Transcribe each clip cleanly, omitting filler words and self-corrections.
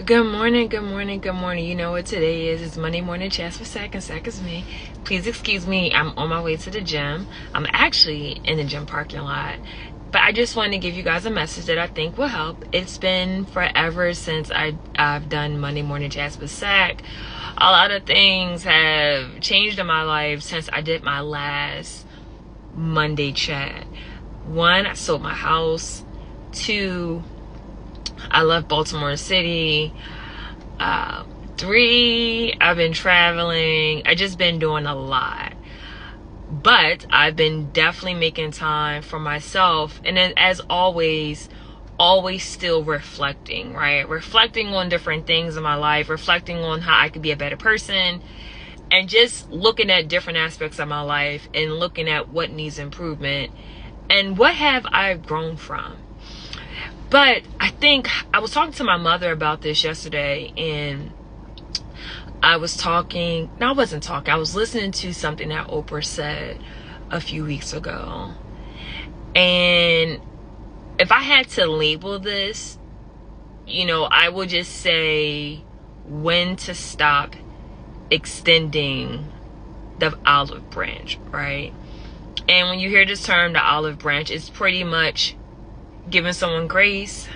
Good morning, good morning, good morning. You know what today is? It's Monday morning chats with Sack, and Sack is me. Please excuse me, I'm on my way to the gym. I'm actually in the gym parking lot. But I just wanted to give you guys a message that I think will help. It's been forever since I've done Monday morning chats with Sack. A lot of things have changed in my life since I did my last Monday chat. One, I sold my house. Two, I left Baltimore City. 3, I've been traveling. I just been doing a lot. But I've been definitely making time for myself. And then, as always still reflecting, right? Reflecting on different things in my life, reflecting on how I could be a better person, and just looking at different aspects of my life and looking at what needs improvement and what have I grown from. But I think I was talking to my mother about this yesterday, and I was listening to something that Oprah said a few weeks ago. And if I had to label this, I would just say when to stop extending the olive branch, right? And when you hear this term, the olive branch, it's pretty much giving someone grace,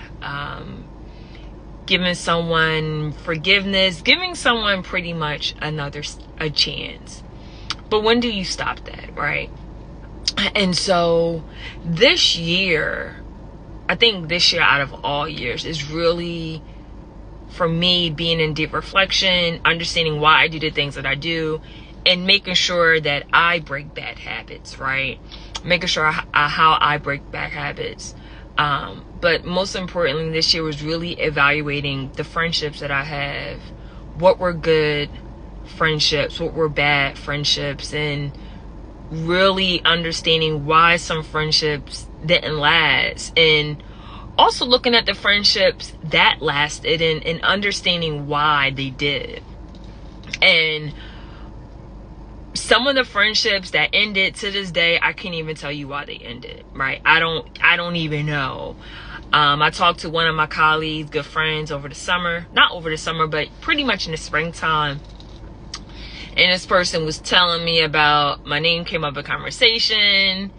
giving someone forgiveness, giving someone pretty much a chance. But when do you stop that, right? And so this year, I think this year out of all years is really, for me, being in deep reflection, understanding why I do the things that I do, and making sure that I break bad habits, right? Making sure how I break bad habits. But most importantly, this year was really evaluating the friendships that I have, what were good friendships, what were bad friendships, and really understanding why some friendships didn't last, and also looking at the friendships that lasted and understanding why they did. And some of the friendships that ended, to this day, I can't even tell you why they ended, right? I don't even know. I talked to one of my colleagues, good friends, not over the summer, but pretty much in the springtime. And this person was telling me about, my name came up in conversation.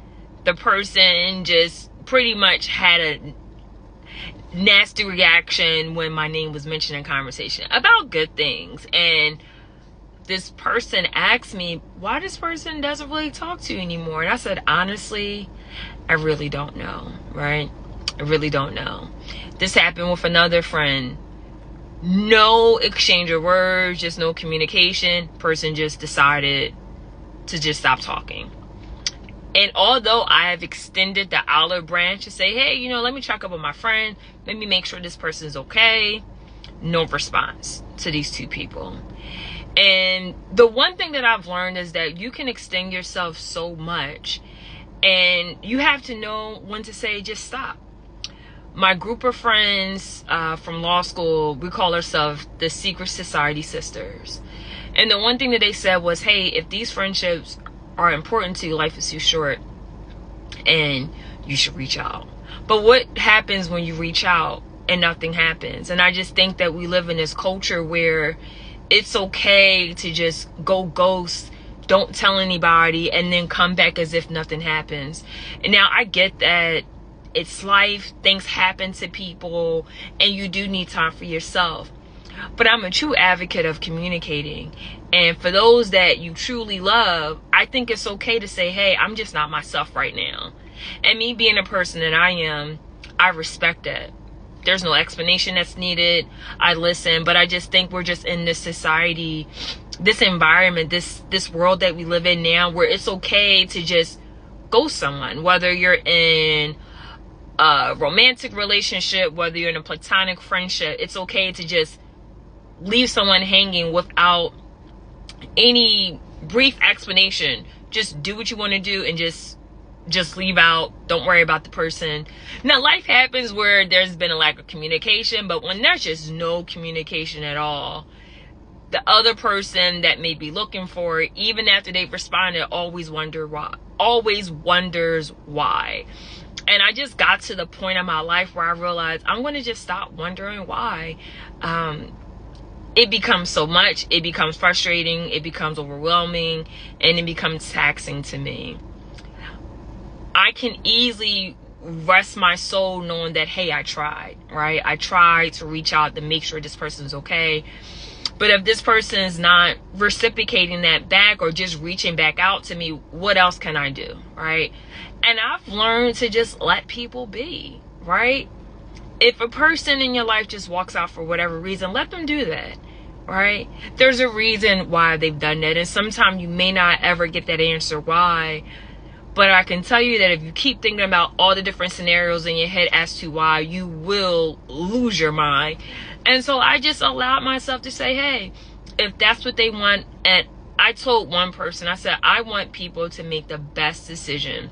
The person just pretty much had a nasty reaction when my name was mentioned in conversation about good things. And this person asked me why this person doesn't really talk to you anymore. And I said, honestly, I really don't know, right? I really don't know. This happened with another friend. No exchange of words, just no communication. Person just decided to just stop talking. And although I have extended the olive branch to say, hey, let me check up on my friend, let me make sure this person is okay, no response to these two people. And the one thing that I've learned is that you can extend yourself so much, and you have to know when to say, just stop. My group of friends from law school, we call ourselves the Secret Society Sisters. And the one thing that they said was, hey, if these friendships are important to you, life is too short, and you should reach out. But what happens when you reach out and nothing happens? And I just think that we live in this culture where it's okay to just go ghost, don't tell anybody, and then come back as if nothing happens. And now I get that it's life, things happen to people, and you do need time for yourself. But I'm a true advocate of communicating. And for those that you truly love, I think it's okay to say, hey, I'm just not myself right now. And me being a person that I am, I respect that. There's no explanation that's needed. I listen, but I just think we're just in this society, this environment, this world that we live in now, where it's okay to just ghost someone, whether you're in a romantic relationship, whether you're in a platonic friendship. It's okay to just leave someone hanging without any brief explanation. Just do what you want to do and just leave out. Don't worry about the person. Now, life happens where there's been a lack of communication, but when there's just no communication at all, the other person that may be looking for it, even after they've responded, always wonder why. always wonders why. And I just got to the point in my life where I realized I'm going to just stop wondering why. It becomes so much. It becomes frustrating. It becomes overwhelming. And it becomes taxing to me. I can easily rest my soul knowing that, hey, I tried, right? I tried to reach out to make sure this person's okay. But if this person is not reciprocating that back or just reaching back out to me, what else can I do, right? And I've learned to just let people be, right? If a person in your life just walks out for whatever reason, let them do that, right? There's a reason why they've done that. And sometimes you may not ever get that answer why. But I can tell you that if you keep thinking about all the different scenarios in your head as to why, you will lose your mind. And so I just allowed myself to say, hey, if that's what they want. And I told one person, I said, I want people to make the best decision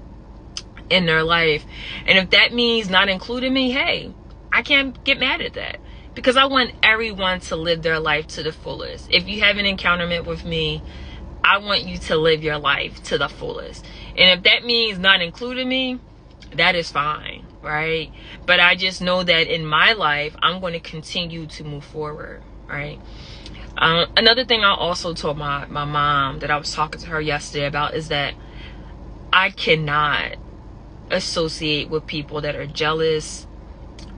in their life. And if that means not including me, hey, I can't get mad at that. Because I want everyone to live their life to the fullest. If you have an encounterment with me, I want you to live your life to the fullest. And if that means not including me, that is fine, right? But I just know that in my life, I'm going to continue to move forward, right? Another thing I also told my mom that I was talking to her yesterday about is that I cannot associate with people that are jealous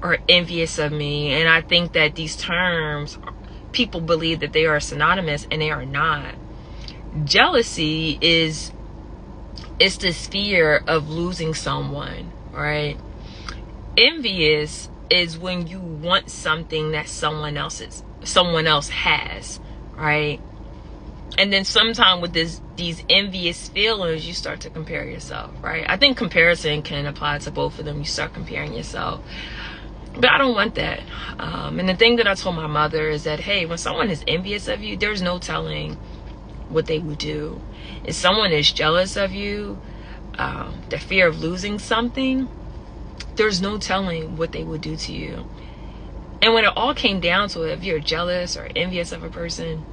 or envious of me. And I think that these terms, people believe that they are synonymous, and they are not. Jealousy is this fear of losing someone, right? Envious is when you want something that someone else has, right? And then sometimes with these envious feelings, you start to compare yourself, right? I think comparison can apply to both of them. You start comparing yourself. But I don't want that. And the thing that I told my mother is that, hey, when someone is envious of you, there's no telling what they would do. If someone is jealous of you, the fear of losing something, there's no telling what they would do to you. And when it all came down to it, if you're jealous or envious of a person,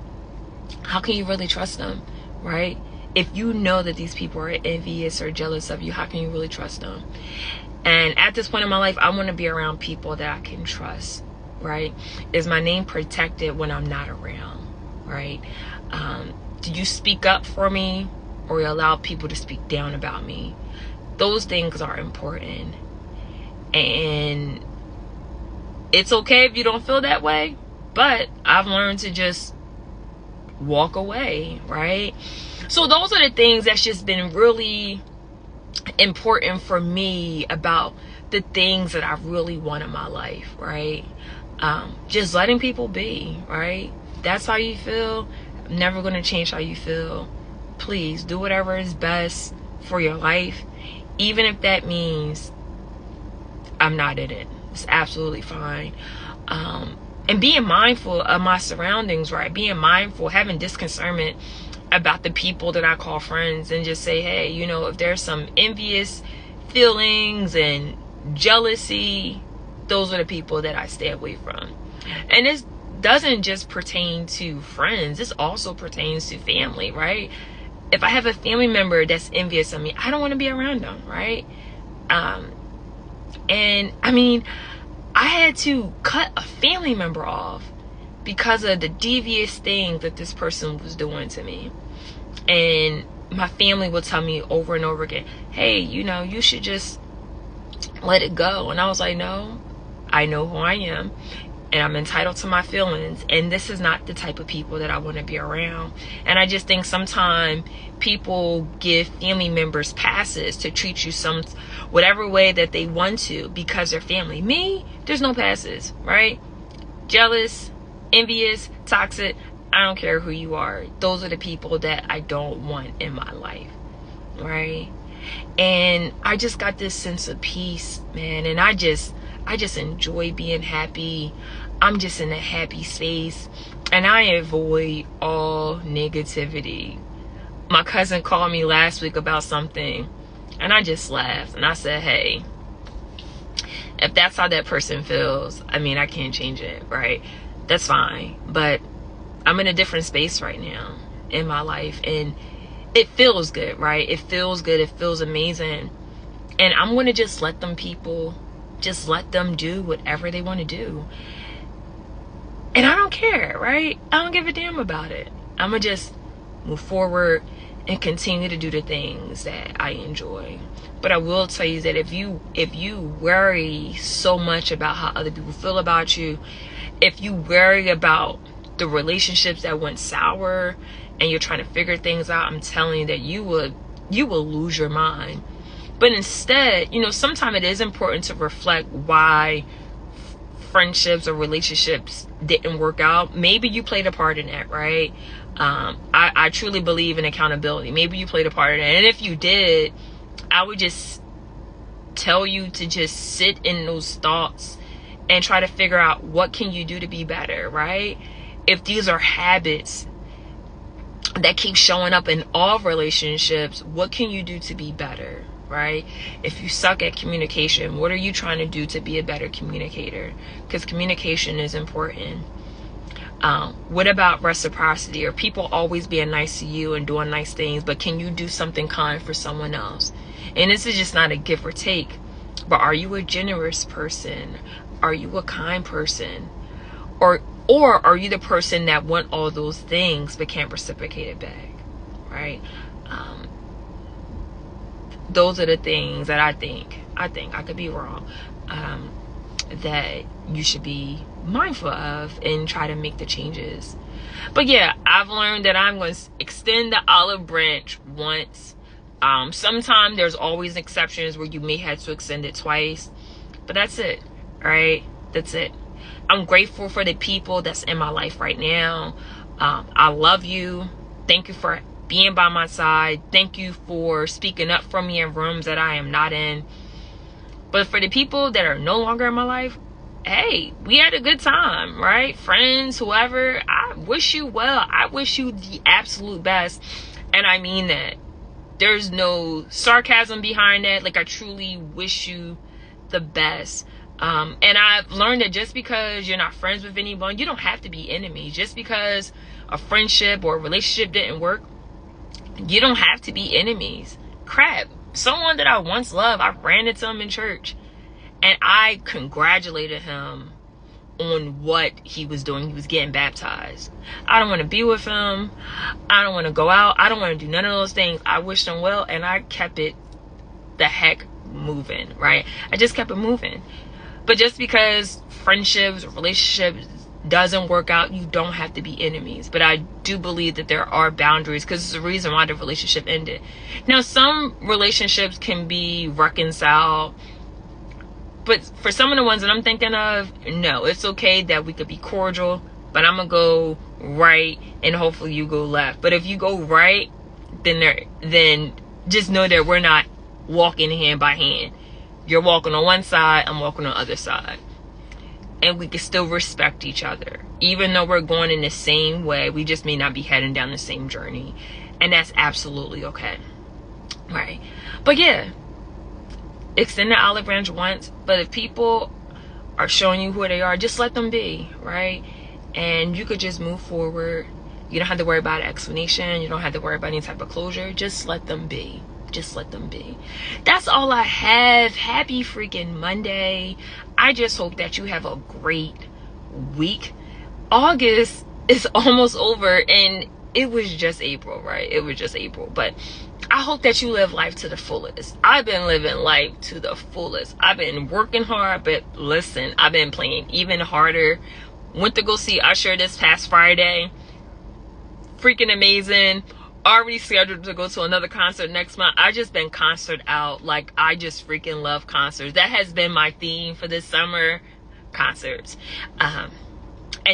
how can you really trust them, right? If you know that these people are envious or jealous of you, how can you really trust them? And at this point in my life, I want to be around people that I can trust, right? Is my name protected when I'm not around, right? Do you speak up for me, or you allow people to speak down about me? Those things are important. And it's okay if you don't feel that way, but I've learned to just walk away, right? So those are the things that's just been really important for me about the things that I really want in my life, right? Just letting people be, right? That's how you feel. I'm never going to change how you feel. Please do whatever is best for your life, even if that means I'm not in it. It's absolutely fine. And being mindful of my surroundings, right? Being mindful, having discernment about the people that I call friends, and just say, hey, you know, if there's some envious feelings and jealousy, those are the people that I stay away from. And this doesn't just pertain to friends. This also pertains to family, right? If I have a family member that's envious of me, I don't want to be around them, right? And I mean, I had to cut a family member off because of the devious things that this person was doing to me. And my family would tell me over and over again, hey, you know, you should just let it go. And I was like, no, I know who I am, and I'm entitled to my feelings, and this is not the type of people that I want to be around. And I just think sometimes people give family members passes to treat you whatever way that they want to because they're family. Me, there's no passes, right? Jealous, envious, toxic, I don't care who you are. Those are the people that I don't want in my life, right? And I just got this sense of peace, man. And I just enjoy being happy. I'm just in a happy space, and I avoid all negativity. My cousin called me last week about something, and I just laughed, and I said, hey, if that's how that person feels, I mean, I can't change it, right? That's fine. But I'm in a different space right now in my life, and it feels good, right? It feels good. It feels amazing. And I'm going to just let them do whatever they want to do. And I don't care, right? I don't give a damn about it. I'm going to just move forward and continue to do the things that I enjoy. But I will tell you that if you worry so much about how other people feel about you, if you worry about the relationships that went sour and you're trying to figure things out, I'm telling you that you will lose your mind. But instead, sometimes it is important to reflect why friendships or relationships didn't work out. Maybe you played a part in that, right? I truly believe in accountability. Maybe you played a part in it. And if you did, I would just tell you to just sit in those thoughts and try to figure out what can you do to be better, right? If these are habits that keep showing up in all relationships, what can you do to be better, right? If you suck at communication, what are you trying to do to be a better communicator? Because communication is important. What about reciprocity? Are people always being nice to you and doing nice things, but can you do something kind for someone else? And this is just not a give or take, but are you a generous person? Are you a kind person? Or are you the person that want all those things but can't reciprocate it back, right? Those are the things that I think I could be wrong, that you should be mindful of and try to make the changes. But yeah, I've learned that I'm going to extend the olive branch once. Sometimes there's always exceptions where you may have to extend it twice, but that's it, right? That's it. I'm grateful for the people that's in my life right now. I love you. Thank you for being by my side. Thank you for speaking up for me in rooms that I am not in. But for the people that are no longer in my life, hey, we had a good time, right? Friends, whoever, I wish you well. I wish you the absolute best. And I mean that. There's no sarcasm behind that. Like, I truly wish you the best. And I've learned that just because you're not friends with anyone, you don't have to be enemies. Just because a friendship or a relationship didn't work, you don't have to be enemies. Crap. Someone that I once loved, I ran into him in church. And I congratulated him on what he was doing. He was getting baptized. I don't want to be with him. I don't want to go out. I don't want to do none of those things. I wished him well, and I kept it the heck moving, right? I just kept it moving. But just because friendships or relationships doesn't work out, you don't have to be enemies. But I do believe that there are boundaries, because it's the reason why the relationship ended. Now, some relationships can be reconciled, but for some of the ones that I'm thinking of, no, it's okay that we could be cordial, but I'm gonna go right and hopefully you go left. But if you go right, then just know that we're not walking hand by hand. You're walking on one side, I'm walking on the other side. And we can still respect each other. Even though we're going in the same way, we just may not be heading down the same journey. And that's absolutely okay. Right? But yeah, extend the olive branch once. But if people are showing you who they are, just let them be, right? And you could just move forward. You don't have to worry about an explanation. You don't have to worry about any type of closure. Just let them be. Just let them be. That's all I have. Happy freaking Monday. I just hope that you have a great week. August is almost over, and it was just April, right? It was just April. But I hope that you live life to the fullest. I've been living life to the fullest. I've been working hard, but listen, I've been playing even harder. Went to go see Usher this past Friday. Freaking amazing. Already scheduled to go to another concert next month. I just been concert out. Like, I just freaking love concerts. That has been my theme for this summer. Concerts. And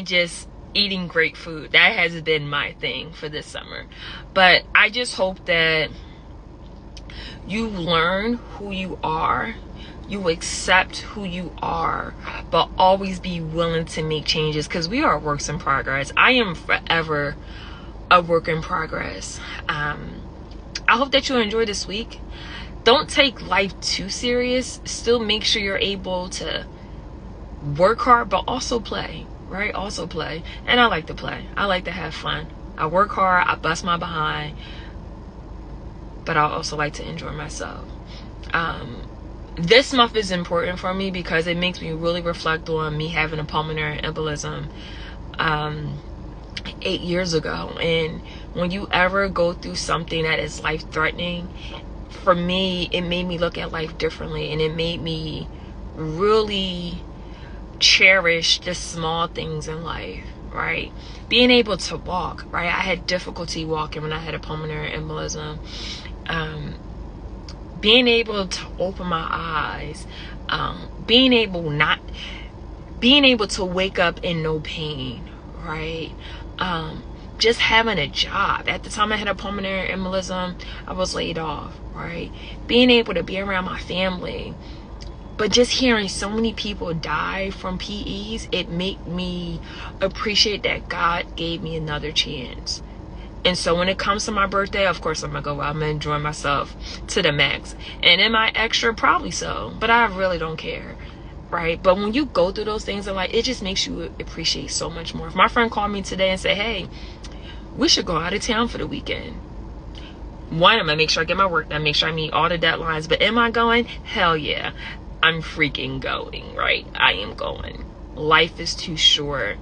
just eating great food. That has been my thing for this summer. But I just hope that you learn who you are. You accept who you are, but always be willing to make changes, because we are works in progress. I am forever a work in progress. I hope that you enjoy this week. Don't take life too serious. Still make sure you're able to work hard, but also play, right? Also play. And I like to play. I like to have fun. I work hard. I bust my behind. but I also like to enjoy myself. This month is important for me because it makes me really reflect on me having a pulmonary embolism 8 years ago. And when you ever go through something that is life-threatening, for me, it made me look at life differently, and it made me really cherish the small things in life, right? Being able to walk, right? I had difficulty walking when I had a pulmonary embolism. Being able to open my eyes, being able to wake up in no pain, right? Just having a job. At the time I had a pulmonary embolism, I was laid off, right? Being able to be around my family. But just hearing so many people die from PEs, it made me appreciate that God gave me another chance. And so when it comes to my birthday, of course I'm gonna enjoy myself to the max. And am I extra? Probably so, but I really don't care, right? But when you go through those things in life, it just makes you appreciate so much more. If my friend called me today and said, hey, we should go out of town for the weekend. One, I'm gonna make sure I get my work done, make sure I meet all the deadlines. But am I going? Hell yeah, I'm freaking going, right? I am going. Life is too short.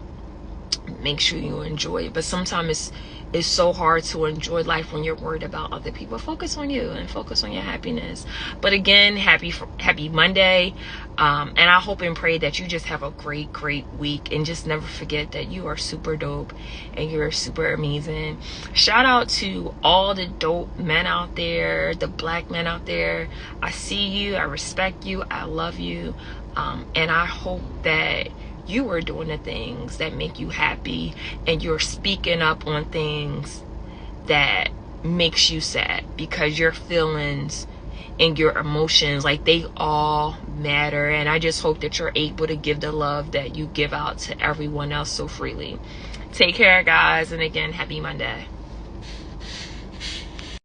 Make sure you enjoy it. But sometimes it's so hard to enjoy life when you're worried about other people. Focus on you and focus on your happiness. But again, happy Monday. And I hope and pray that you just have a great week, and just never forget that you are super dope and you're super amazing. Shout out to all the dope men out there, the black men out there. I see you, I respect you, I love you. And I hope that you are doing the things that make you happy, and you're speaking up on things that makes you sad, because your feelings and your emotions, like, they all matter. And I just hope that you're able to give the love that you give out to everyone else so freely. Take care, guys, and again, happy Monday.